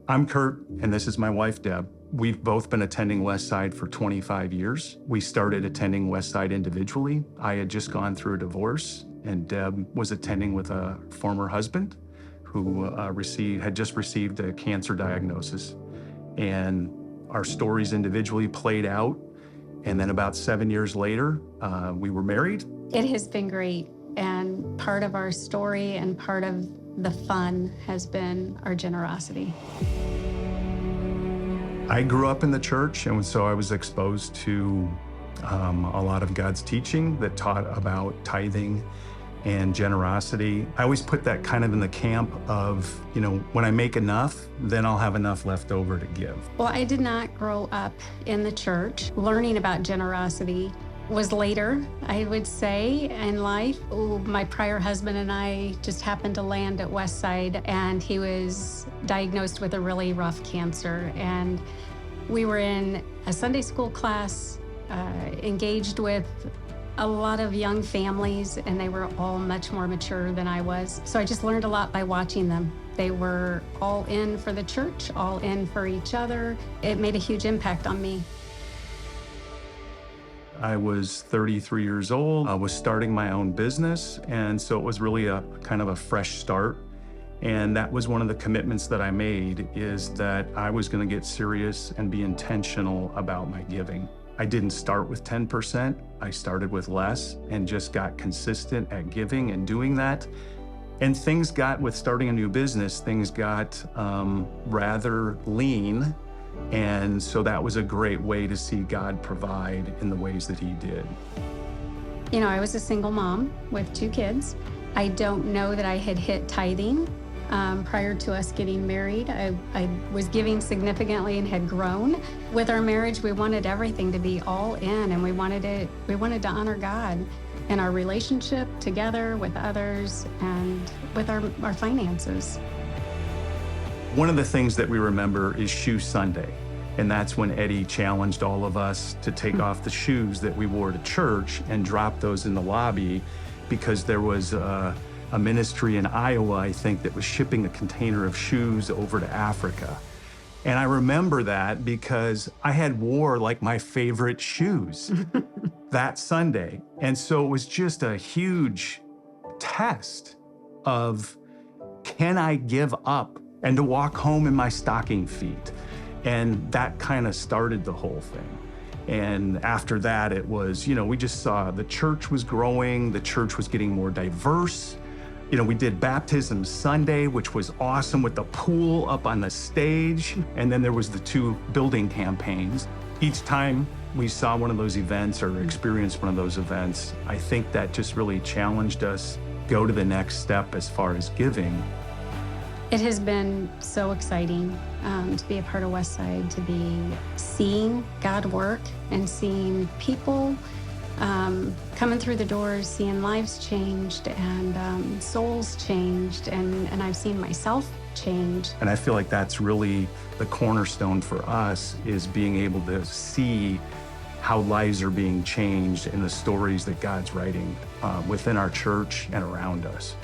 I'm Kurt, and this is my wife, Deb. We've both been attending Westside for 25 years. We started attending Westside individually. I had just gone through a divorce, and Deb was attending with a former husband who had just received a cancer diagnosis. And our stories individually played out. And then about 7 years later, we were married. It has been great. And part of our story and part of the fun has been our generosity. I grew up in the church, and so I was exposed to a lot of God's teaching that taught about tithing and generosity. I always put that kind of in the camp of, when I make enough, then I'll have enough left over to give. Well, I did not grow up in the church. Learning about generosity was later, I would say, in life. My prior husband and I just happened to land at Westside, and he was diagnosed with a really rough cancer. And we were in a Sunday school class, engaged with a lot of young families, and they were all much more mature than I was. So I just learned a lot by watching them. They were all in for the church, all in for each other. It made a huge impact on me. I was 33 years old. I was starting my own business, and so it was really a kind of a fresh start. And that was one of the commitments that I made, is that I was going to get serious and be intentional about my giving. I didn't start with 10%. I started with less and just got consistent at giving and doing that. And with starting a new business, things got rather lean. And so that was a great way to see God provide in the ways that he did. I was a single mom with 2 kids. I don't know that I had hit tithing prior to us getting married. I was giving significantly and had grown. With our marriage, we wanted everything to be all in, and we wanted to honor God in our relationship together with others and with our finances. One of the things that we remember is Shoe Sunday. And that's when Eddie challenged all of us to take off the shoes that we wore to church and drop those in the lobby, because there was a ministry in Iowa, I think, that was shipping a container of shoes over to Africa. And I remember that because I had wore like my favorite shoes that Sunday. And so it was just a huge test of, can I give up and to walk home in my stocking feet? And that kind of started the whole thing. And after that, it was, we just saw the church was growing, the church was getting more diverse. We did Baptism Sunday, which was awesome, with the pool up on the stage. And then there was the 2 building campaigns. Each time we saw one of those events or experienced one of those events, I think that just really challenged us go to the next step as far as giving. It has been so exciting to be a part of Westside, to be seeing God work and seeing people coming through the doors, seeing lives changed and souls changed, and I've seen myself change. And I feel like that's really the cornerstone for us, is being able to see how lives are being changed in the stories that God's writing within our church and around us.